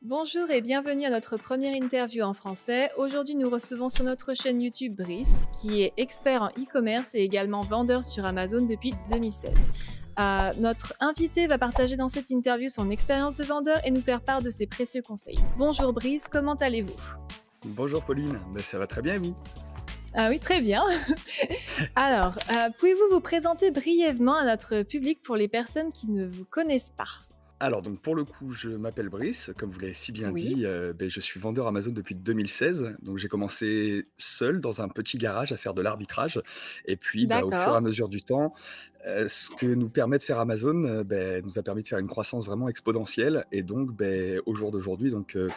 Bonjour et bienvenue à notre première interview en français. Aujourd'hui, nous recevons sur notre chaîne YouTube Brice, qui est expert en e-commerce et également vendeur sur Amazon depuis 2016. Notre invité va partager dans cette interview son expérience de vendeur et nous faire part de ses précieux conseils. Bonjour Brice, comment allez-vous? Bonjour Pauline, ça va très bien et vous? Ah oui, très bien. Alors, pouvez-vous vous présenter brièvement à notre public pour les personnes qui ne vous connaissent pas? Alors donc pour le coup, je m'appelle Brice, comme vous l'avez si bien Oui, dit, je suis vendeur Amazon depuis 2016. Donc j'ai commencé seul dans un petit garage à faire de l'arbitrage et puis, au fur et d'accord. à mesure du temps, ce que nous permet de faire Amazon, nous a permis de faire une croissance vraiment exponentielle et donc au jour d'aujourd'hui,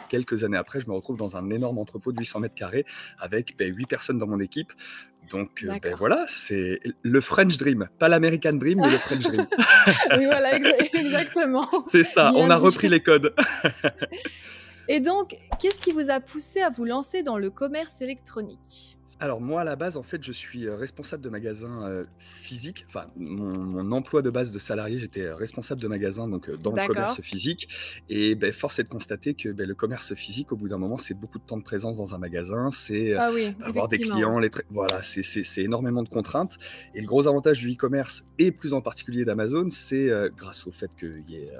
quelques années après, je me retrouve dans un énorme entrepôt de 800 m² avec, 8 personnes dans mon équipe. Donc D'accord. voilà, c'est le French Dream, pas l'American Dream, mais le French Dream. Oui, voilà, exactement. C'est ça, on Bien a dit. repris les codes. Et donc, qu'est-ce qui vous a poussé à vous lancer dans le commerce électronique? Alors moi, à la base, en fait, je suis, responsable de magasin, physique. Enfin, mon emploi de base de salarié, j'étais, responsable de magasin, dans le D'accord. commerce physique et force est de constater que, le commerce physique, au bout d'un moment, c'est beaucoup de temps de présence dans un magasin, c'est, Ah oui, avoir des effectivement, oui. clients, les trai voilà, c'est énormément de contraintes et le gros avantage du e-commerce et plus en particulier d'Amazon, c'est, grâce au fait qu'il y ait,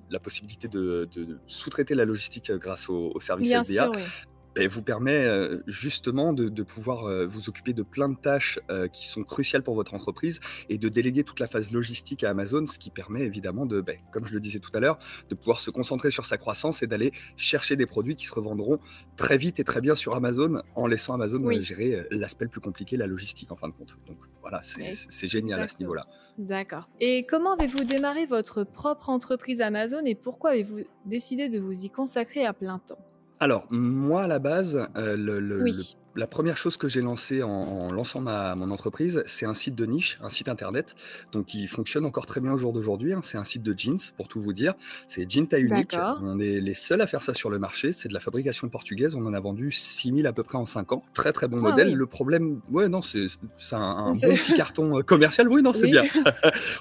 la possibilité de sous-traiter la logistique, grâce au service Bien FBA, sûr, oui. vous permet, justement de pouvoir, vous occuper de plein de tâches, qui sont cruciales pour votre entreprise et de déléguer toute la phase logistique à Amazon, ce qui permet évidemment de, comme je le disais tout à l'heure, de pouvoir se concentrer sur sa croissance et d'aller chercher des produits qui se revendront très vite et très bien sur Amazon, en laissant Amazon, Oui, gérer, l'aspect le plus compliqué, la logistique en fin de compte. Donc voilà, ex c'est génial à ce exactement. niveau-là. D'accord. Et comment avez-vous démarré votre propre entreprise Amazon et pourquoi avez-vous décidé de vous y consacrer à plein temps? Alors, moi, à la base, Oui, la première chose que j'ai lancée en lançant mon entreprise, c'est un site de niche, un site internet, donc qui fonctionne encore très bien au jour d'aujourd'hui, hein. C'est un site de jeans, pour tout vous dire. C'est Jeans Taille Unique. d'accord. On est les seuls à faire ça sur le marché. C'est de la fabrication portugaise. On en a vendu 6 000 à peu près en 5 ans. Très, très bon Ah modèle. oui, Le problème, ouais, non, c'est un c'est bon petit carton, commercial. Oui, non, c'est oui, bien.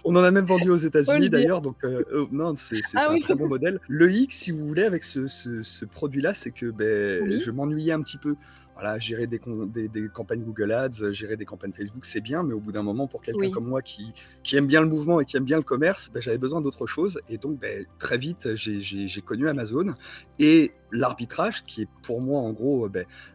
On en a même vendu aux faut le États-Unis dire. d'ailleurs, non, c'est Ah un oui, très bon modèle. Le hic, si vous voulez, avec ce produit-là, c'est que, oui, je m'ennuyais un petit peu. Voilà, gérer des campagnes Google Ads, gérer des campagnes Facebook, c'est bien, mais au bout d'un moment, pour quelqu'un oui. comme moi qui aime bien le mouvement et qui aime bien le commerce, j'avais besoin d'autre chose et donc très vite, j'ai connu Amazon et l'arbitrage qui est pour moi, en gros,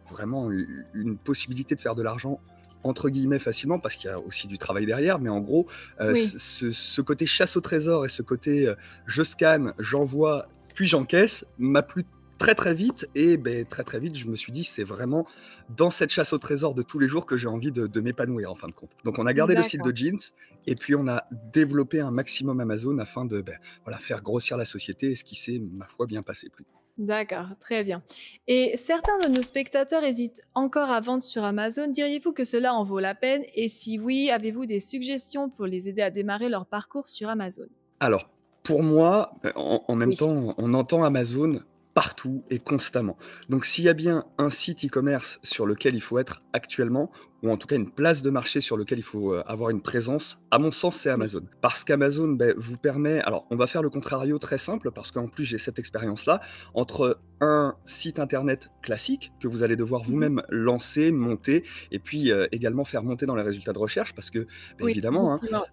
vraiment u une possibilité de faire de l'argent entre guillemets «facilement» parce qu'il y a aussi du travail derrière, mais en gros, Oui, ce côté chasse au trésor et ce côté, je scanne, j'envoie, puis j'encaisse, m'a plu très, très vite et très, très vite, je me suis dit: «C'est vraiment dans cette chasse au trésor de tous les jours que j'ai envie de m'épanouir», en fin de compte. Donc on a gardé le site d'accord. de jeans et puis on a développé un maximum Amazon afin de, voilà, faire grossir la société et ce qui s'est, ma foi, bien passé plus. D'accord, très bien. Et certains de nos spectateurs hésitent encore à vendre sur Amazon. Diriez-vous que cela en vaut la peine? Et si oui, avez-vous des suggestions pour les aider à démarrer leur parcours sur Amazon? Alors, pour moi, en même Oui. temps, on entend Amazon partout et constamment. Donc s'il y a bien un site e-commerce sur lequel il faut être actuellement, ou en tout cas une place de marché sur lequel il faut, avoir une présence, à mon sens, c'est Oui. Amazon. Parce qu'Amazon, vous permet alors on va faire le contrario très simple parce qu'en plus j'ai cette expérience-là, entre un site internet classique que vous allez devoir Mmh. vous-même lancer, monter et puis, également faire monter dans les résultats de recherche parce que, Oui, évidemment, hein, effectivement.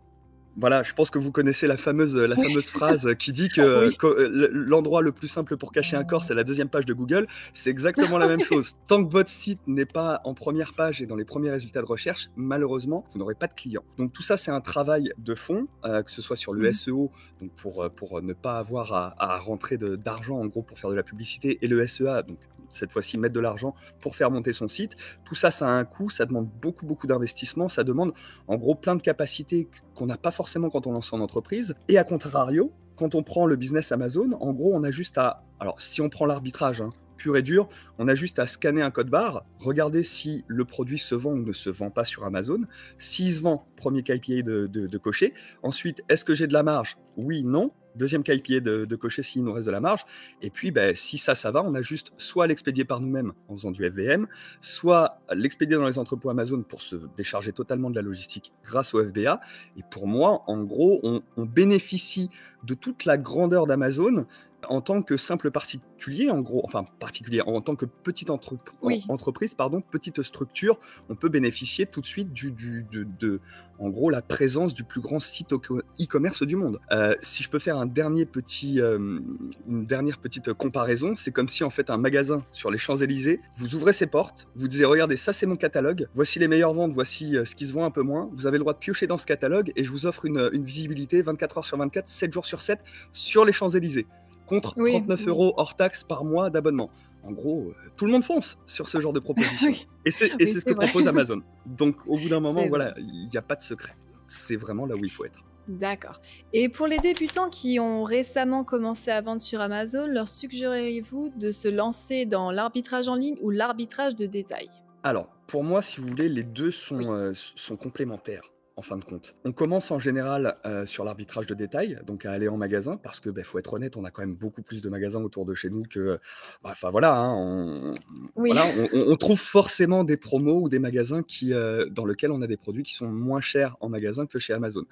voilà, je pense que vous connaissez la Oui, fameuse phrase qui dit que, oui. l'endroit le plus simple pour cacher un corps, c'est la deuxième page de Google. C'est exactement la même chose. Tant que votre site n'est pas en première page et dans les premiers résultats de recherche, malheureusement, vous n'aurez pas de clients. Donc tout ça, c'est un travail de fond, que ce soit sur le Mmh. SEO, donc pour ne pas avoir à rentrer d'argent, en gros, pour faire de la publicité et le SEA, donc cette fois-ci mettre de l'argent pour faire monter son site. Tout ça, ça a un coût, ça demande beaucoup, beaucoup d'investissement, ça demande en gros plein de capacités qu'on n'a pas forcément quand on lance son entreprise. Et à contrario, quand on prend le business Amazon, en gros, on a juste à... Alors, si on prend l'arbitrage, hein, pur et dur, on a juste à scanner un code barre, regarder si le produit se vend ou ne se vend pas sur Amazon. S'il se vend, premier KPI de cocher. Ensuite, est-ce que j'ai de la marge? Oui, non. Deuxième KPI de cocher s'il nous reste de la marge. Et puis, si ça va, on a juste soit à l'expédier par nous-mêmes en faisant du FBM, soit l'expédier dans les entrepôts Amazon pour se décharger totalement de la logistique grâce au FBA. Et pour moi, en gros, on bénéficie de toute la grandeur d'Amazon, En tant que simple particulier, en gros, enfin particulier, en tant que petite Oui. entreprise, pardon, petite structure, on peut bénéficier tout de suite en gros, la présence du plus grand site e-commerce du monde. Si je peux faire une dernière petite comparaison, c'est comme si en fait un magasin sur les Champs-Élysées, vous ouvrez ses portes, vous disiez regardez, ça c'est mon catalogue, voici les meilleures ventes, voici ce qui se vend un peu moins, vous avez le droit de piocher dans ce catalogue et je vous offre une visibilité 24 heures sur 24, 7 jours sur 7 sur les Champs-Élysées, contre Oui, 39 oui, euros hors taxe par mois d'abonnement. En gros, tout le monde fonce sur ce genre de proposition. oui, Et c'est oui, ce c'est que vrai. propose Amazon. Donc au bout d'un moment, C'est vrai. voilà, il n'y a pas de secret. C'est vraiment là où il faut être. D'accord. Et pour les débutants qui ont récemment commencé à vendre sur Amazon, leur suggéreriez-vous de se lancer dans l'arbitrage en ligne ou l'arbitrage de détail? Alors, pour moi, si vous voulez, les 2 Oui. sont complémentaires, en fin de compte. On commence en général, sur l'arbitrage de détail, donc à aller en magasin parce que, faut être honnête, on a quand même beaucoup plus de magasins autour de chez nous que, enfin voilà, hein, Oui. voilà, on trouve forcément des promos ou des magasins dans lesquels on a des produits qui sont moins chers en magasin que chez Amazon.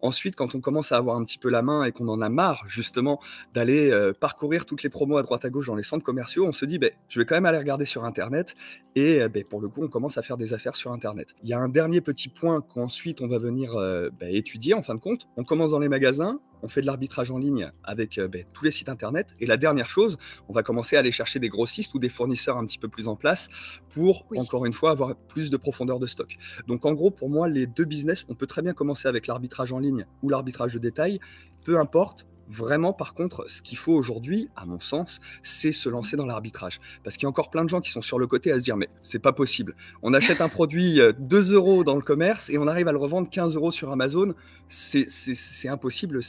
Ensuite, quand on commence à avoir un petit peu la main et qu'on en a marre justement d'aller, parcourir toutes les promos à droite à gauche dans les centres commerciaux, on se dit: «Beh, je vais quand même aller regarder sur internet» et pour le coup, on commence à faire des affaires sur internet. Il y a un dernier petit point qu'ensuite on va venir, étudier en fin de compte. On commence dans les magasins, on fait de l'arbitrage en ligne avec, tous les sites internet et la dernière chose, on va commencer à aller chercher des grossistes ou des fournisseurs un petit peu plus en place pour, Oui. encore une fois, avoir plus de profondeur de stock. Donc en gros, pour moi, les 2 business, on peut très bien commencer avec l'arbitrage en ligne ou l'arbitrage de détail, peu importe. Vraiment, par contre, ce qu'il faut aujourd'hui, à mon sens, c'est se lancer dans l'arbitrage. Parce qu'il y a encore plein de gens qui sont sur le côté à se dire: «Mais c'est pas possible. On achète un produit, 2 € dans le commerce et on arrive à le revendre 15 € sur Amazon. C'est impossible,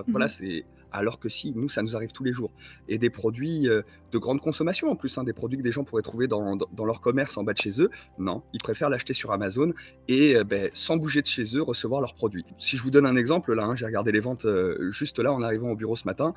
voilà, Mmh. c'est» alors que si, nous, ça nous arrive tous les jours et des produits, de grande consommation en plus, hein, des produits que des gens pourraient trouver dans leur commerce en bas de chez eux. Non, ils préfèrent l'acheter sur Amazon et sans bouger de chez eux, recevoir leurs produits. Si je vous donne un exemple, là, hein, j'ai regardé les ventes juste là en arrivant au bureau ce matin.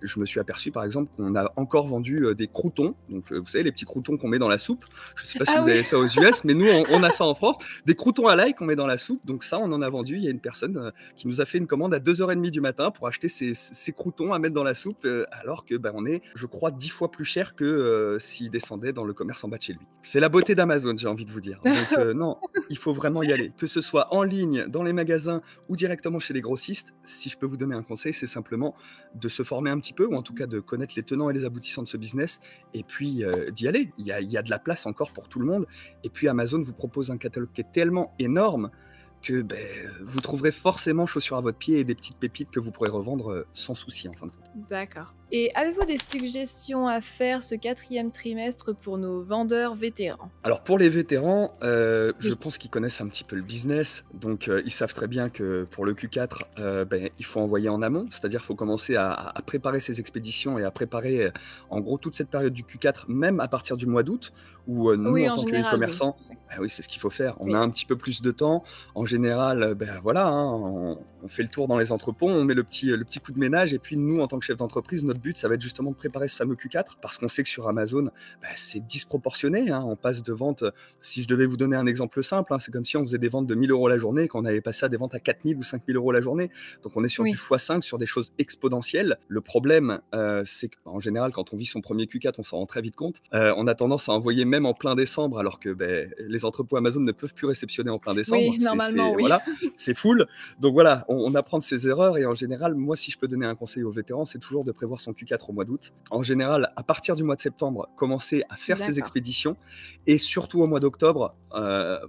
Je me suis aperçu par exemple qu'on a encore vendu des croûtons. Donc vous savez, les petits croûtons qu'on met dans la soupe. Je ne sais pas si Ah vous oui! avez ça aux US, mais nous, on a ça en France. Des croûtons à l'ail qu'on met dans la soupe. Donc ça, on en a vendu. Il y a une personne qui nous a fait une commande à 2h30 du matin pour acheter ces croûtons à mettre dans la soupe, alors que on est, je crois, 10 fois plus cher que s'il descendait dans le commerce en bas de chez lui. C'est la beauté d'Amazon, j'ai envie de vous dire. Donc non, il faut vraiment y aller. Que ce soit en ligne, dans les magasins ou directement chez les grossistes, si je peux vous donner un conseil, c'est simplement de se former un petit peu, ou en tout cas de connaître les tenants et les aboutissants de ce business, et puis d'y aller. Il y a de la place encore pour tout le monde. Et puis Amazon vous propose un catalogue qui est tellement énorme que vous trouverez forcément chaussures à votre pied et des petites pépites que vous pourrez revendre sans souci en fin de compte. D'accord. Et avez-vous des suggestions à faire ce 4e trimestre pour nos vendeurs vétérans? Alors pour les vétérans, je Oui. pense qu'ils connaissent un petit peu le business, donc ils savent très bien que pour le Q4, il faut envoyer en amont. C'est-à-dire qu'il faut commencer à préparer ces expéditions et à préparer, en gros toute cette période du Q4, même à partir du mois d'août où, nous Oui, en en tant que général, oui. e-commerçants, oui, c'est ce qu'il faut faire. On a Oui. un petit peu plus de temps. En général, voilà, hein, on fait le tour dans les entrepôts, on met le petit coup de ménage et puis nous, en tant que chef d'entreprise, notre but, ça va être justement de préparer ce fameux Q4 parce qu'on sait que sur Amazon, c'est disproportionné, hein. On passe de ventes, si je devais vous donner un exemple simple, hein, c'est comme si on faisait des ventes de 1 000 € la journée et qu'on allait passer à des ventes à 4 000 ou 5 000 € la journée. Donc on est sur du Oui. x5, sur des choses exponentielles. Le problème, c'est qu'en général, quand on vit son premier Q4, on s'en rend très vite compte. On a tendance à envoyer même en plein décembre, alors que les entrepôts Amazon ne peuvent plus réceptionner en plein décembre. Oui, normalement, oui. Voilà, c'est full. Donc voilà, on apprend de ses erreurs et en général, moi, si je peux donner un conseil aux vétérans, c'est toujours de prévoir son Q4 au mois d'août. En général, à partir du mois de septembre, commencer à faire ses D'accord. expéditions et surtout au mois d'octobre,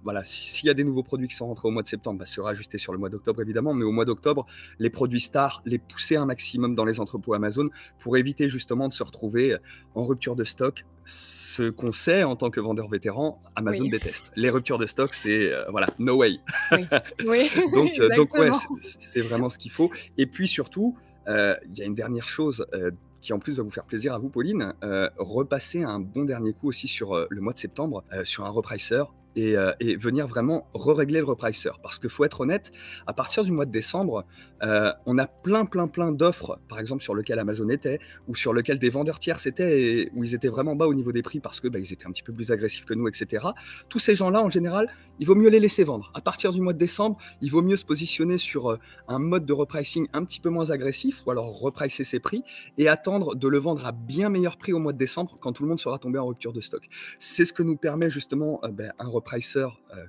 voilà, s'il y a des nouveaux produits qui sont rentrés au mois de septembre, se rajouter sur le mois d'octobre évidemment, mais au mois d'octobre, les produits stars, les pousser un maximum dans les entrepôts Amazon pour éviter justement de se retrouver en rupture de stock. Ce qu'on sait en tant que vendeur vétéran, Amazon Oui. déteste. Les ruptures de stock, c'est voilà, no way. Oui. Oui, Donc ouais, exactement. c'est vraiment ce qu'il faut. Et puis surtout, il y a une dernière chose qui en plus va vous faire plaisir à vous, Pauline, repasser un bon dernier coup aussi sur le mois de septembre, sur un repricer. et venir vraiment re-régler le repricer. Parce qu'il faut être honnête, à partir du mois de décembre, on a plein d'offres, par exemple sur lequel Amazon était, ou sur lequel des vendeurs tiers étaient, et où ils étaient vraiment bas au niveau des prix parce que ils étaient un petit peu plus agressifs que nous, etc. Tous ces gens-là, en général, il vaut mieux les laisser vendre. À partir du mois de décembre, il vaut mieux se positionner sur un mode de repricing un petit peu moins agressif, ou alors repricer ses prix, et attendre de le vendre à bien meilleur prix au mois de décembre, quand tout le monde sera tombé en rupture de stock. C'est ce que nous permet justement un repricer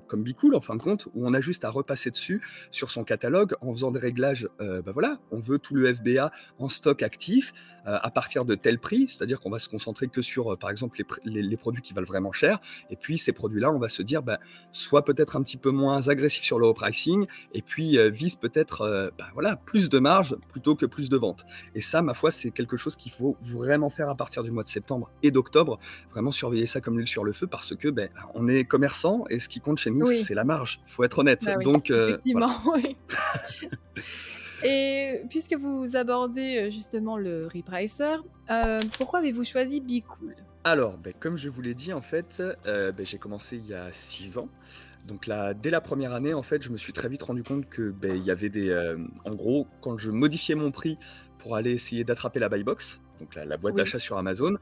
comme Bicool, en fin de compte, où on a juste à repasser dessus sur son catalogue en faisant des réglages. Voilà, on veut tout le FBA en stock actif à partir de tel prix, c'est-à-dire qu'on va se concentrer que sur, par exemple, les produits qui valent vraiment cher. Et puis ces produits-là, on va se dire, soit peut-être un petit peu moins agressif sur le repricing, et puis vise peut-être voilà, plus de marge plutôt que plus de ventes. Et ça, ma foi, c'est quelque chose qu'il faut vraiment faire à partir du mois de septembre et d'octobre. Vraiment surveiller ça comme l'huile sur le feu, parce que on est commerçant et ce qui compte chez nous, Oui, c'est la marge. Faut être honnête. bah oui, Donc voilà. effectivement, oui. Et puisque vous abordez, justement le repricer, pourquoi avez-vous choisi Bicool? Alors, comme je vous l'ai dit, en fait, j'ai commencé il y a 6 ans. Donc là, dès la première année, en fait, je me suis très vite rendu compte que il y avait des, en gros, quand je modifiais mon prix pour aller essayer d'attraper la buy box, donc la boîte Oui. d'achat sur Amazon,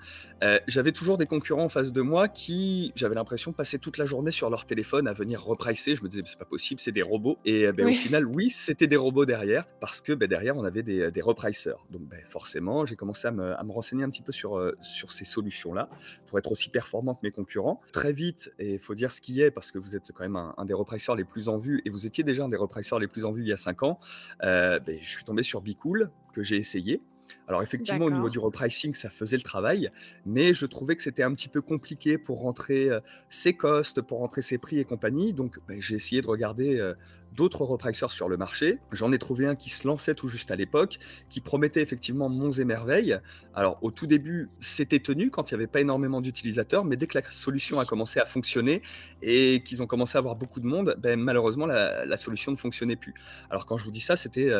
j'avais toujours des concurrents en face de moi qui, j'avais l'impression, passaient toute la journée sur leur téléphone à venir repricer. Je me disais: «C'est pas possible, c'est des robots», et au Oui. final, oui, c'était des robots derrière, parce que derrière, on avait des repricers. Donc forcément, j'ai commencé à me renseigner un petit peu sur ces solutions-là, pour être aussi performant que mes concurrents. Très vite, et il faut dire ce qui est, parce que vous êtes quand même un des repricers les plus en vue, et vous étiez déjà un des repricers les plus en vue il y a 5 ans, je suis tombé sur Bicool, que j'ai essayé. Alors effectivement, au niveau D'accord. du repricing, ça faisait le travail, mais je trouvais que c'était un petit peu compliqué pour rentrer ses costs, pour rentrer ses prix et compagnie. Donc j'ai essayé de regarder d'autres repricers sur le marché. J'en ai trouvé un qui se lançait tout juste à l'époque, qui promettait effectivement monts et merveilles. Alors au tout début, c'était tenu quand il n'y avait pas énormément d'utilisateurs, mais dès que la solution a Oui. commencé à fonctionner et qu'ils ont commencé à avoir beaucoup de monde, malheureusement la solution ne fonctionnait plus. Alors quand je vous dis ça, c'était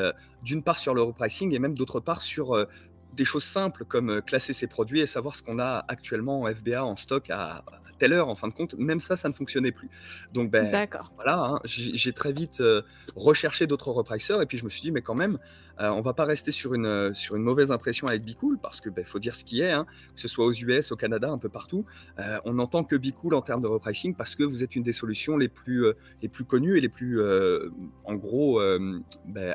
d'une part sur le repricing, et même d'autre part sur des choses simples comme classer ses produits et savoir ce qu'on a actuellement en FBA en stock à telle heure. En fin de compte, même ça ne fonctionnait plus. Donc D'accord. voilà, hein, j'ai très vite recherché d'autres repricers, et puis je me suis dit, mais quand même, on va pas rester sur une mauvaise impression avec Bicool, parce que faut dire ce qui est, hein, que ce soit aux US, au Canada, un peu partout, on n'entend que Bicool en termes de repricing, parce que vous êtes une des solutions les plus connues et les plus, en gros,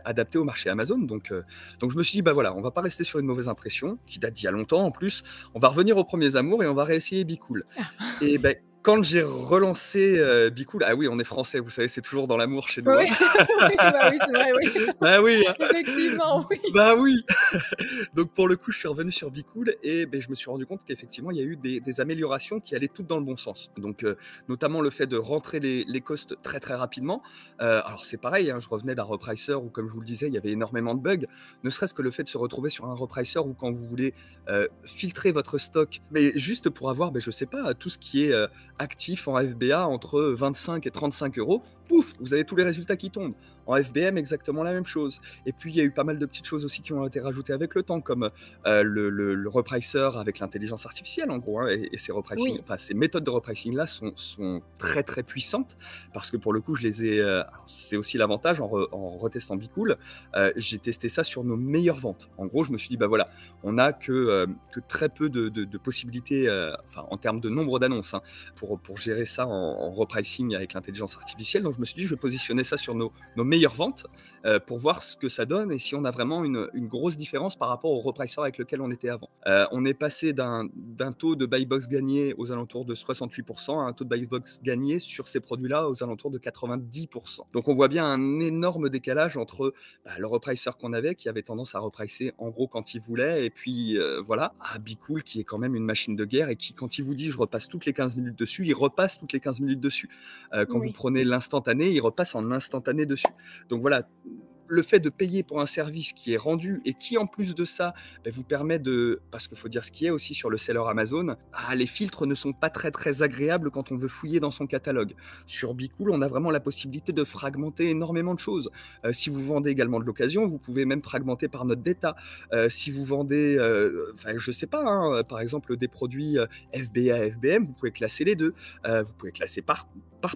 adaptées au marché Amazon. Donc je me suis dit, voilà, on va pas rester sur une mauvaise impression, qui date d'il y a longtemps en plus, on va revenir aux premiers amours et on va réessayer Bicool. Ah. Et quand j'ai relancé Bicool, ah oui, on est français, vous savez, c'est toujours dans l'amour chez nous, Oui, hein. oui, bah oui, c'est vrai, oui. Bah oui, hein. Effectivement, oui. Bah oui. Donc pour le coup, je suis revenu sur Bicool, et je me suis rendu compte qu'effectivement, il y a eu des améliorations qui allaient toutes dans le bon sens. Donc notamment le fait de rentrer les costs très très rapidement. Alors c'est pareil, hein, je revenais d'un repricer où, comme je vous le disais, il y avait énormément de bugs. Ne serait-ce que le fait de se retrouver sur un repricer où, quand vous voulez filtrer votre stock, mais juste pour avoir, je sais pas, tout ce qui est actif en FBA entre 25 et 35 euros, pouf, vous avez tous les résultats qui tombent. En FBM, exactement la même chose. Et puis, il y a eu pas mal de petites choses aussi qui ont été rajoutées avec le temps, comme le repricer avec l'intelligence artificielle, en gros, hein, et ces repricing, Oui. enfin, ces méthodes de repricing-là sont très très puissantes, parce que pour le coup, je les ai. Alors, c'est aussi l'avantage en retestant Bicool. J'ai testé ça sur nos meilleures ventes. En gros, je me suis dit, voilà, on n'a que très peu de possibilités, enfin, en termes de nombre d'annonces, hein, pour gérer ça en repricing avec l'intelligence artificielle. Donc, je me suis dit, je vais positionner ça sur nos meilleures ventes pour voir ce que ça donne, et si on a vraiment une grosse différence par rapport au repricer avec lequel on était avant. On est passé d'un taux de buy box gagné aux alentours de 68% à un taux de buy box gagné sur ces produits-là aux alentours de 90%. Donc on voit bien un énorme décalage entre le repricer qu'on avait, qui avait tendance à repricer en gros quand il voulait, et puis voilà, à Bicool, qui est quand même une machine de guerre, et qui, quand il vous dit je repasse toutes les 15 minutes dessus, il repasse toutes les 15 minutes dessus. Quand vous Oui. prenez l'instantané, il repasse en instantané dessus. Donc voilà, le fait de payer pour un service qui est rendu et qui, en plus de ça, vous permet de... Parce qu'il faut dire ce qu'il y a aussi sur le seller Amazon, les filtres ne sont pas très très agréables quand on veut fouiller dans son catalogue. Sur Bicool, on a vraiment la possibilité de fragmenter énormément de choses. Si vous vendez également de l'occasion, vous pouvez même fragmenter par note d'état. Si vous vendez, je sais pas, hein, par exemple des produits FBA, FBM, vous pouvez classer les deux. Vous pouvez classer par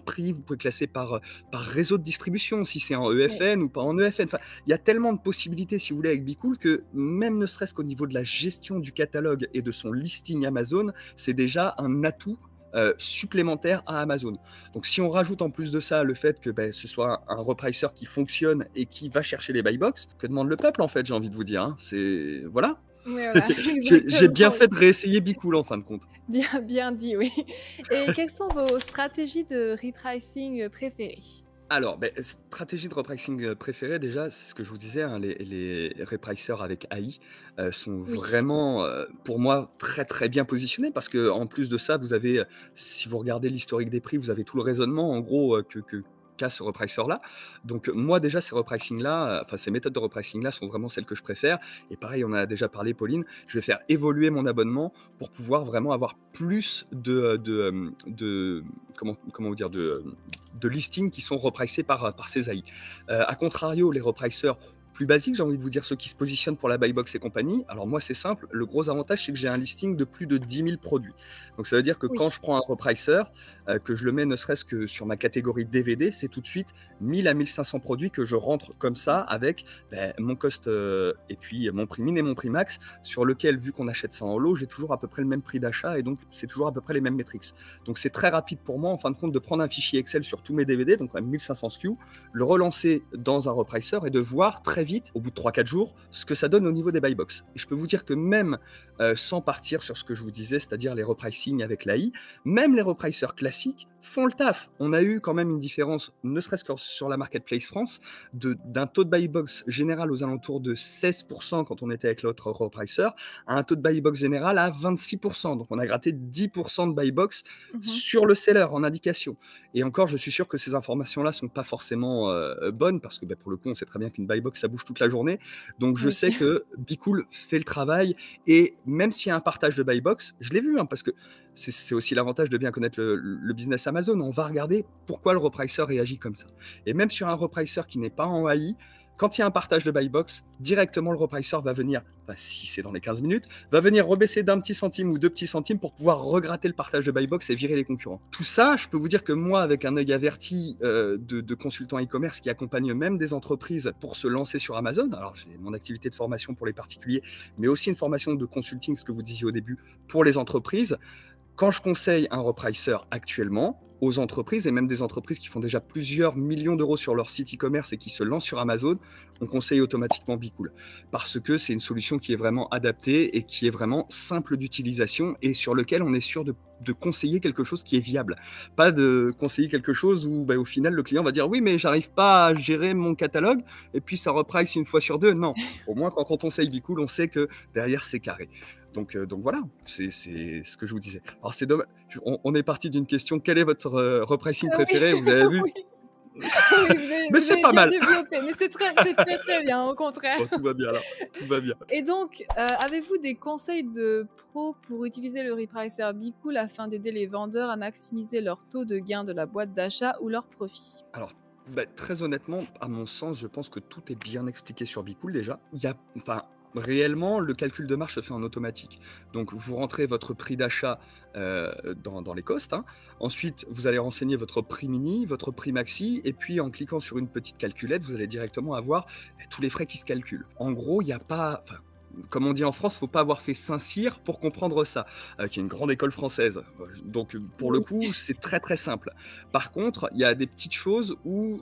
prix, vous pouvez classer par réseau de distribution, si c'est en EFN ou pas en EFN. Enfin, il y a tellement de possibilités, si vous voulez, avec Bicool, que même ne serait-ce qu'au niveau de la gestion du catalogue et de son listing Amazon, c'est déjà un atout supplémentaire à Amazon. Donc si on rajoute en plus de ça le fait que ce soit un repricer qui fonctionne et qui va chercher les buy box, que demande le peuple en fait, j'ai envie de vous dire. Hein. C'est... Voilà. Ouais, voilà, J'ai bien exactement. fait de réessayer Bicool en fin de compte. Bien dit, oui. Et quelles sont vos stratégies de repricing préférées? Alors, stratégie de repricing préférée, déjà, c'est ce que je vous disais, hein, les repricers avec AI sont Oui. vraiment, pour moi, très très bien positionnés parce que en plus de ça, vous avez, si vous regardez l'historique des prix, vous avez tout le raisonnement en gros qu'a ce repricer-là. Donc moi déjà, ces repricing-là, enfin ces méthodes de repricing-là sont vraiment celles que je préfère. Et pareil, on en a déjà parlé, Pauline, je vais faire évoluer mon abonnement pour pouvoir vraiment avoir plus comment vous dire, de listings qui sont repricés par ces AI. A contrario, les repricers plus basiques, j'ai envie de vous dire ceux qui se positionnent pour la buy box et compagnie. Alors moi, c'est simple. Le gros avantage, c'est que j'ai un listing de plus de 10 000 produits. Donc ça veut dire que quand Oui. je prends un repricer, que je le mets ne serait-ce que sur ma catégorie DVD, c'est tout de suite 1000 à 1500 produits que je rentre comme ça avec mon cost et puis mon prix min et mon prix max, sur lequel, vu qu'on achète ça en lot, j'ai toujours à peu près le même prix d'achat et donc c'est toujours à peu près les mêmes métriques. Donc c'est très rapide pour moi, en fin de compte, de prendre un fichier Excel sur tous mes DVD, donc 1500 SKU, le relancer dans un repricer et de voir très vite, au bout de 3-4 jours, ce que ça donne au niveau des buy box. Et je peux vous dire que même sans partir sur ce que je vous disais, c'est-à-dire les repricing avec l'AI, même les repricers classiques font le taf. On a eu quand même une différence, ne serait-ce que sur la Marketplace France, d'un taux de buy box général aux alentours de 16% quand on était avec l'autre repricer, à un taux de buy box général à 26%. Donc on a gratté 10% de buy box sur le seller en indication. Et encore, je suis sûr que ces informations-là ne sont pas forcément bonnes, parce que pour le coup, on sait très bien qu'une buy box, ça bouge toute la journée. Donc je Oui. sais que Bicool fait le travail, et même s'il y a un partage de buy box, je l'ai vu, hein, parce que c'est aussi l'avantage de bien connaître le business Amazon. On va regarder pourquoi le repricer réagit comme ça. Et même sur un repricer qui n'est pas en AI, quand il y a un partage de buy box, directement le repricer va venir, si c'est dans les 15 minutes, va venir rebaisser d'un petit centime ou 2 petits centimes pour pouvoir regratter le partage de buy box et virer les concurrents. Tout ça, je peux vous dire que moi, avec un œil averti de consultant e-commerce qui accompagne même des entreprises pour se lancer sur Amazon, alors j'ai mon activité de formation pour les particuliers, mais aussi une formation de consulting, ce que vous disiez au début, pour les entreprises. Quand je conseille un repricer actuellement aux entreprises, et même des entreprises qui font déjà plusieurs millions d'euros sur leur site e-commerce et qui se lancent sur Amazon, on conseille automatiquement Bicool. Parce que c'est une solution qui est vraiment adaptée et qui est vraiment simple d'utilisation et sur lequel on est sûr de conseiller quelque chose qui est viable. Pas de conseiller quelque chose où au final le client va dire oui mais j'arrive pas à gérer mon catalogue et puis ça reprice une fois sur deux. Non, au moins quand on conseille Bicool, on sait que derrière c'est carré. Donc voilà, c'est ce que je vous disais. Alors c'est dommage, on est parti d'une question, quel est votre repricing préféré? Vous avez vu? Oui. Oui, Mais vous c'est avez pas bien mal. développé, mais c'est très bien, au contraire. Bon, tout va bien là, tout va bien. Et donc, avez-vous des conseils de pro pour utiliser le repricer Bicool afin d'aider les vendeurs à maximiser leur taux de gain de la boîte d'achat ou leur profit? Alors, très honnêtement, à mon sens, je pense que tout est bien expliqué sur Bicool déjà. Réellement, le calcul de marge se fait en automatique. Donc, vous rentrez votre prix d'achat dans les costs. Hein. Ensuite, vous allez renseigner votre prix mini, votre prix maxi, et puis en cliquant sur une petite calculette, vous allez directement avoir tous les frais qui se calculent. En gros, il n'y a pas... Comme on dit en France, il ne faut pas avoir fait Saint-Cyr pour comprendre ça, qui est une grande école française. Donc, pour le coup, c'est très très simple. Par contre, il y a des petites choses où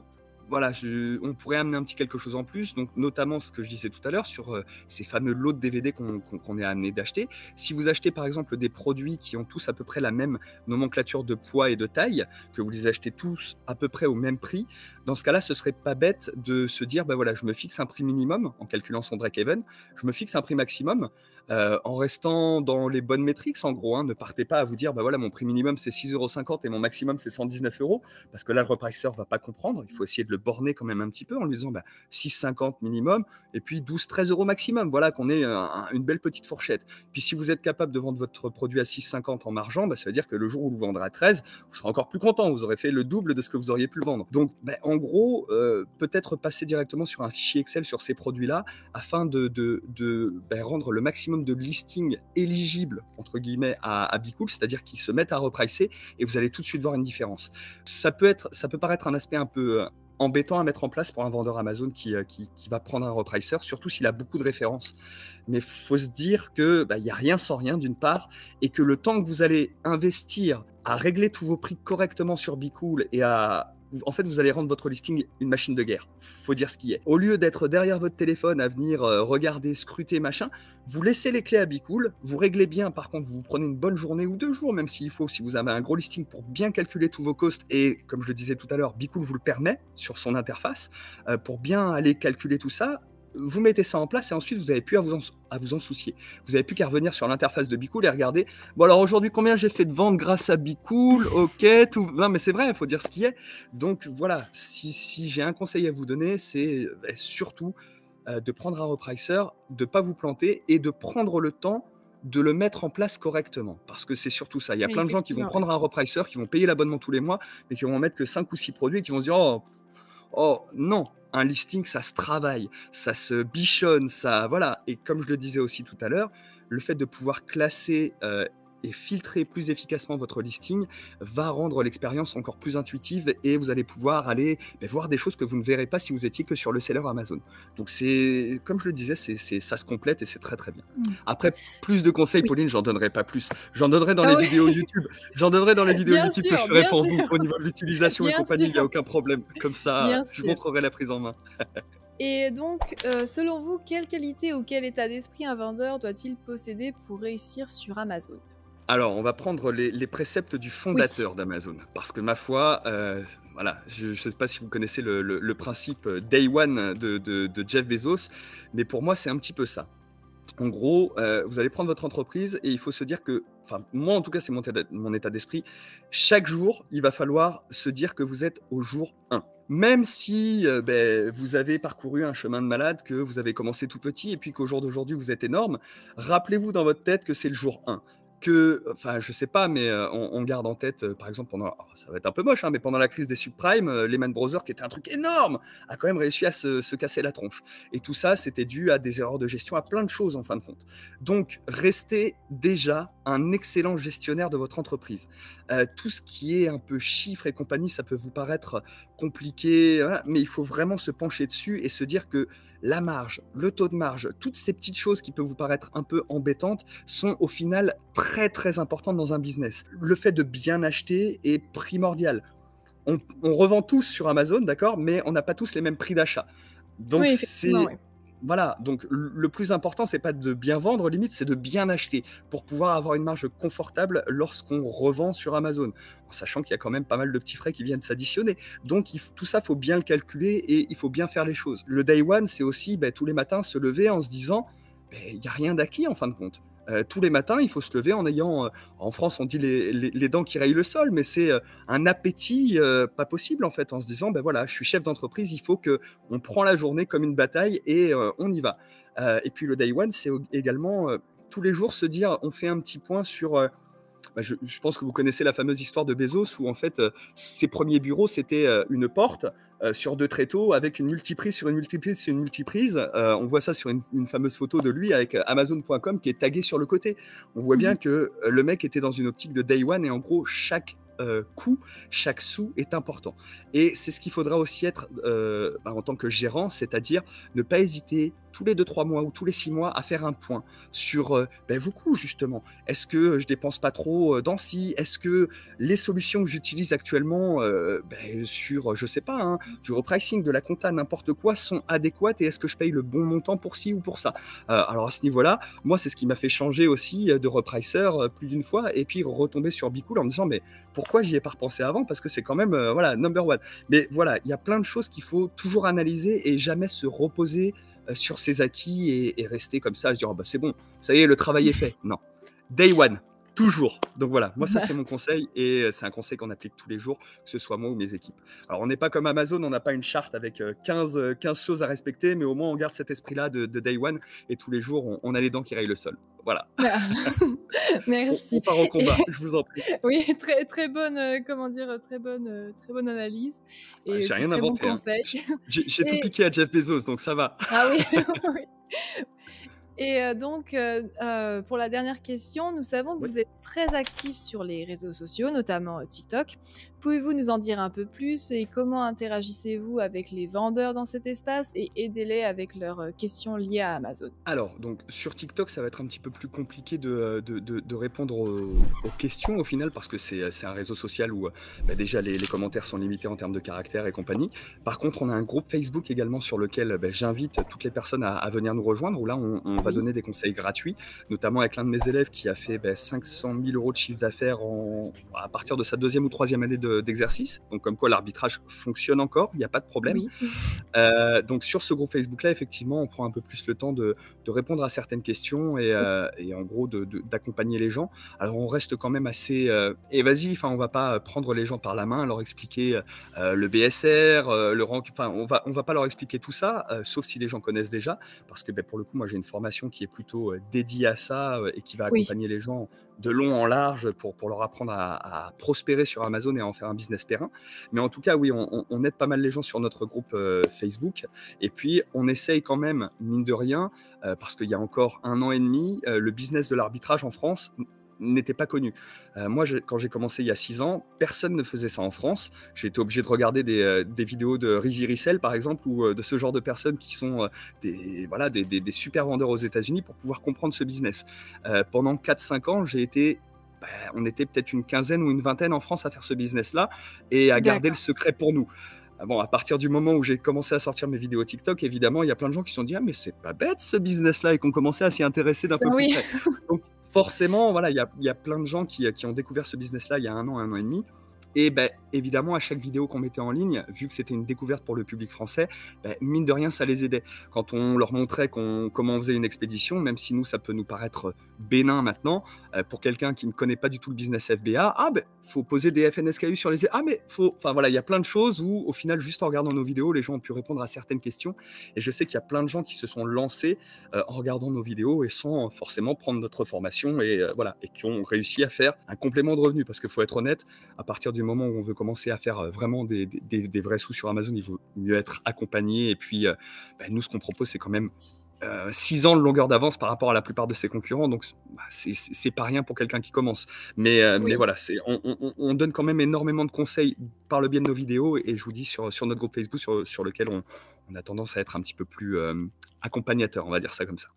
on pourrait amener un petit quelque chose en plus, donc notamment ce que je disais tout à l'heure sur ces fameux lots de DVD qu'on est amené d'acheter. Si vous achetez par exemple des produits qui ont tous à peu près la même nomenclature de poids et de taille, que vous les achetez tous à peu près au même prix, Dans ce cas-là, ce serait pas bête de se dire, bah voilà, je me fixe un prix minimum en calculant son break-even, je me fixe un prix maximum en restant dans les bonnes métriques, en gros. Hein. Ne partez pas à vous dire, bah voilà, mon prix minimum c'est 6,50 € et mon maximum c'est 119 €, parce que là, le repricer va pas comprendre. Il faut essayer de le borner quand même un petit peu en lui disant, bah, 6,50 minimum et puis 12-13 € maximum. Voilà, qu'on ait une belle petite fourchette. Puis si vous êtes capable de vendre votre produit à 6,50 en margeant, bah, ça veut dire que le jour où vous le vendrez à 13, vous serez encore plus content. Vous aurez fait le double de ce que vous auriez pu le vendre. Donc, bah, en gros, peut-être passer directement sur un fichier Excel sur ces produits-là afin de bah, rendre le maximum de listings éligibles entre guillemets à Bicool, c'est-à-dire qu'ils se mettent à repricer et vous allez tout de suite voir une différence. Ça peut paraître un aspect un peu embêtant à mettre en place pour un vendeur Amazon qui va prendre un repricer, surtout s'il a beaucoup de références. Mais il faut se dire que bah, y a rien sans rien d'une part, et que le temps que vous allez investir à régler tous vos prix correctement sur Bicool et en fait, vous allez rendre votre listing une machine de guerre. Faut dire ce qui est. Au lieu d'être derrière votre téléphone à venir regarder, scruter, machin, vous laissez les clés à Bicool, vous réglez bien. Par contre, vous prenez une bonne journée ou 2 jours, même s'il faut, si vous avez un gros listing pour bien calculer tous vos costs. Et comme je le disais tout à l'heure, Bicool vous le permet sur son interface pour bien aller calculer tout ça. Vous mettez ça en place et ensuite vous n'avez plus à vous en soucier. Vous n'avez plus qu'à revenir sur l'interface de Bicool et regarder. Bon alors aujourd'hui combien j'ai fait de ventes grâce à Bicool. Ok, tout. Non mais c'est vrai, il faut dire ce qui est. Donc voilà, si j'ai un conseil à vous donner, c'est surtout de prendre un repricer, de ne pas vous planter et de prendre le temps de le mettre en place correctement. Parce que c'est surtout ça. Il y a Oui, plein de gens qui vont effectivement, prendre un repricer, qui vont payer l'abonnement tous les mois, mais qui vont mettre que 5 ou 6 produits et qui vont se dire oh non, un listing, ça se travaille, ça se bichonne, ça voilà. Et comme je le disais aussi tout à l'heure, le fait de pouvoir classer et filtrer plus efficacement votre listing va rendre l'expérience encore plus intuitive et vous allez pouvoir aller voir des choses que vous ne verrez pas si vous étiez que sur le seller Amazon. Donc c'est, comme je le disais, ça se complète et c'est très très bien. Après, plus de conseils, oui. Pauline, j'en donnerai pas plus. J'en donnerai dans Ah les ouais. vidéos YouTube. J'en donnerai dans les vidéos Bien YouTube que je sûr, ferai bien pour vous sûr, au niveau de l'utilisation et bien compagnie. Il n'y a sûr, aucun problème. Comme ça, bien je sûr. montrerai la prise en main. Et donc, selon vous, quelle qualité ou quel état d'esprit un vendeur doit-il posséder pour réussir sur Amazon? Alors, on va prendre les préceptes du Oui. fondateur d'Amazon. Parce que ma foi, voilà, je ne sais pas si vous connaissez le principe Day One de Jeff Bezos, mais pour moi, c'est un petit peu ça. En gros, vous allez prendre votre entreprise et il faut se dire que, enfin, moi en tout cas, c'est mon état d'esprit. Chaque jour, il va falloir se dire que vous êtes au jour 1. Même si vous avez parcouru un chemin de malade, que vous avez commencé tout petit et puis qu'au jour d'aujourd'hui, vous êtes énorme, rappelez-vous dans votre tête que c'est le jour 1. Enfin, je sais pas, mais on garde en tête, par exemple, ça va être un peu moche, hein, mais pendant la crise des subprimes, Lehman Brothers, qui était un truc énorme, a quand même réussi à se casser la tronche. Et tout ça, c'était dû à des erreurs de gestion, à plein de choses en fin de compte. Donc, restez déjà un excellent gestionnaire de votre entreprise. Tout ce qui est un peu chiffres et compagnie, ça peut vous paraître compliqué, voilà, mais il faut vraiment se pencher dessus et se dire que la marge, le taux de marge, toutes ces petites choses qui peuvent vous paraître un peu embêtantes sont au final très très importantes dans un business. Le fait de bien acheter est primordial. On revend tous sur Amazon, d'accord, mais on n'a pas tous les mêmes prix d'achat. Donc Oui, effectivement, oui. voilà, donc le plus important, c'est pas de bien vendre, limite, c'est de bien acheter pour pouvoir avoir une marge confortable lorsqu'on revend sur Amazon, en sachant qu'il y a quand même pas mal de petits frais qui viennent s'additionner. Donc tout ça, faut bien le calculer et il faut bien faire les choses. Le day one, c'est aussi tous les matins se lever en se disant, il n'y a rien d'acquis en fin de compte. Tous les matins, il faut se lever en ayant, en France on dit les dents qui rayent le sol, mais c'est un appétit pas possible en fait, en se disant, voilà, je suis chef d'entreprise, il faut qu'on prend la journée comme une bataille et on y va. Et puis le day one, c'est également tous les jours se dire, on fait un petit point sur... je pense que vous connaissez la fameuse histoire de Bezos où en fait ses premiers bureaux c'était une porte sur 2 tréteaux avec une multiprise sur une multiprise sur une multiprise. On voit ça sur une fameuse photo de lui avec Amazon.com qui est tagué sur le côté. On voit bien que le mec était dans une optique de day one et en gros chaque coût, chaque sou est important. Et c'est ce qu'il faudra aussi être en tant que gérant, c'est-à-dire ne pas hésiter tous les 2-3 mois ou tous les 6 mois à faire un point sur vos coûts, justement. Est-ce que je dépense pas trop dans ci? Est-ce que les solutions que j'utilise actuellement sur, je sais pas, hein, du repricing, de la compta, n'importe quoi, sont adéquates et est-ce que je paye le bon montant pour ci ou pour ça? Alors à ce niveau-là, moi, c'est ce qui m'a fait changer aussi de repricer plus d'une fois et puis retomber sur Bicool en me disant, mais pourquoi j'y ai pas repensé avant? Parce que c'est quand même, voilà, number one. Mais voilà, il y a plein de choses qu'il faut toujours analyser et jamais se reposer sur ses acquis et rester comme ça, à se dire, oh, bah, c'est bon, ça y est, le travail est fait. Non. Day one. Toujours. Donc voilà, moi ça c'est mon conseil et c'est un conseil qu'on applique tous les jours, que ce soit moi ou mes équipes. Alors on n'est pas comme Amazon, on n'a pas une charte avec 15 choses à respecter, mais au moins on garde cet esprit-là de day one et tous les jours on a les dents qui rayent le sol. Voilà. On Merci. part au combat, je vous en prie. Oui, très, très bonne, comment dire, très bonne analyse et J'ai puis rien très bon inventé, hein. conseil. J'ai tout Et piqué à Jeff Bezos, donc ça va. ah oui, oui. Et donc, pour la dernière question, nous savons que Oui. vous êtes très actif sur les réseaux sociaux, notamment, TikTok. Pouvez-vous nous en dire un peu plus et comment interagissez-vous avec les vendeurs dans cet espace et aidez-les avec leurs, questions liées à Amazon? Alors, donc sur TikTok, ça va être un petit peu plus compliqué de répondre aux questions au final, parce que c'est un réseau social où déjà les commentaires sont limités en termes de caractère et compagnie. Par contre, on a un groupe Facebook également sur lequel j'invite toutes les personnes à venir nous rejoindre, où là, on va Oui. donner des conseils gratuits, notamment avec l'un de mes élèves qui a fait 500 000 euros de chiffre d'affaires à partir de sa 2e ou 3e année d'exercice. Donc, comme quoi l'arbitrage fonctionne encore, il n'y a pas de problème. Oui. Donc sur ce groupe Facebook-là, effectivement, on prend un peu plus le temps de répondre à certaines questions et en gros d'accompagner les gens. Alors on reste quand même assez... et vas-y, on va pas prendre les gens par la main, leur expliquer le BSR, le rank... on va pas leur expliquer tout ça, sauf si les gens connaissent déjà, parce que pour le coup, moi j'ai une formation qui est plutôt dédiée à ça et qui va Oui. accompagner les gens de long en large pour leur apprendre à prospérer sur Amazon et à en faire un business périn. Mais en tout cas, oui, on aide pas mal les gens sur notre groupe Facebook. Et puis, on essaye quand même, mine de rien, parce qu'il y a encore 1 an et demi, le business de l'arbitrage en France n'était pas connu. Moi, quand j'ai commencé il y a 6 ans, personne ne faisait ça en France. J'ai été obligé de regarder des vidéos de Rizzy Rissel, par exemple, ou de ce genre de personnes qui sont des super vendeurs aux États-Unis pour pouvoir comprendre ce business. Pendant 4-5 ans, on était peut-être une quinzaine ou une vingtaine en France à faire ce business-là et à garder le D'accord. secret pour nous. Bon, à partir du moment où j'ai commencé à sortir mes vidéos TikTok, évidemment, il y a plein de gens qui se sont dit « Ah, mais c'est pas bête ce business-là » et qui ont commencé à s'y intéresser d'un peu plus Oui. près. Donc, forcément, voilà, il y a plein de gens qui ont découvert ce business-là il y a 1 an et demi. Et évidemment, à chaque vidéo qu'on mettait en ligne, vu que c'était une découverte pour le public français, mine de rien, ça les aidait. Quand on leur montrait comment on faisait une expédition, même si nous, ça peut nous paraître bénin maintenant, pour quelqu'un qui ne connaît pas du tout le business FBA, faut poser des FNSKU sur les... Ah, mais faut... Enfin voilà, il y a plein de choses où, au final, juste en regardant nos vidéos, les gens ont pu répondre à certaines questions. Et je sais qu'il y a plein de gens qui se sont lancés en regardant nos vidéos et sans forcément prendre notre formation et qui ont réussi à faire un complément de revenu. Parce qu'il faut être honnête, à partir du moment où on veut commencer à faire vraiment des vrais sous sur Amazon, il vaut mieux être accompagné. Et puis, nous, ce qu'on propose, c'est quand même 6 ans de longueur d'avance par rapport à la plupart de ses concurrents. Donc, c'est pas rien pour quelqu'un qui commence. Mais Oui. voilà, on donne quand même énormément de conseils par le biais de nos vidéos. Et je vous dis, sur notre groupe Facebook, sur lequel on a tendance à être un petit peu plus accompagnateur, on va dire ça comme ça.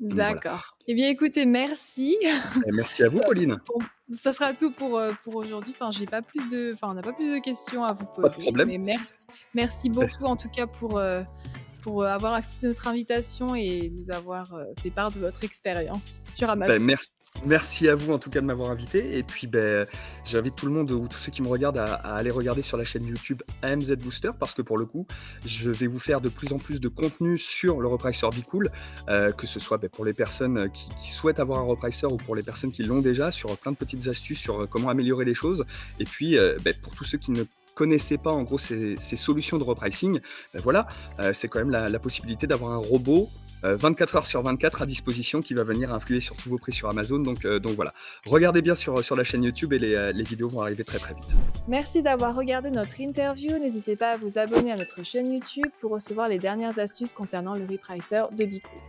Donc voilà. D'accord. Eh bien, écoutez, merci. Et merci à vous, Ça Pauline. ça sera tout pour aujourd'hui. Enfin, on n'a pas plus de questions à vous Pas de poser, problème. mais merci beaucoup en tout cas pour avoir accepté notre invitation et nous avoir, fait part de votre expérience sur Amazon. Merci à vous en tout cas de m'avoir invité. Et puis j'invite tout le monde ou tous ceux qui me regardent à aller regarder sur la chaîne YouTube AMZ Booster, parce que pour le coup, je vais vous faire de plus en plus de contenu sur le repricer Bicool, que ce soit pour les personnes qui souhaitent avoir un repricer ou pour les personnes qui l'ont déjà, sur plein de petites astuces sur comment améliorer les choses. Et puis pour tous ceux qui ne connaissaient pas en gros ces solutions de repricing, c'est quand même la possibilité d'avoir un robot 24 heures sur 24 à disposition qui va venir influer sur tous vos prix sur Amazon. Donc voilà, regardez bien sur la chaîne YouTube et les vidéos vont arriver très très vite. Merci d'avoir regardé notre interview. N'hésitez pas à vous abonner à notre chaîne YouTube pour recevoir les dernières astuces concernant le repricer de Bicool.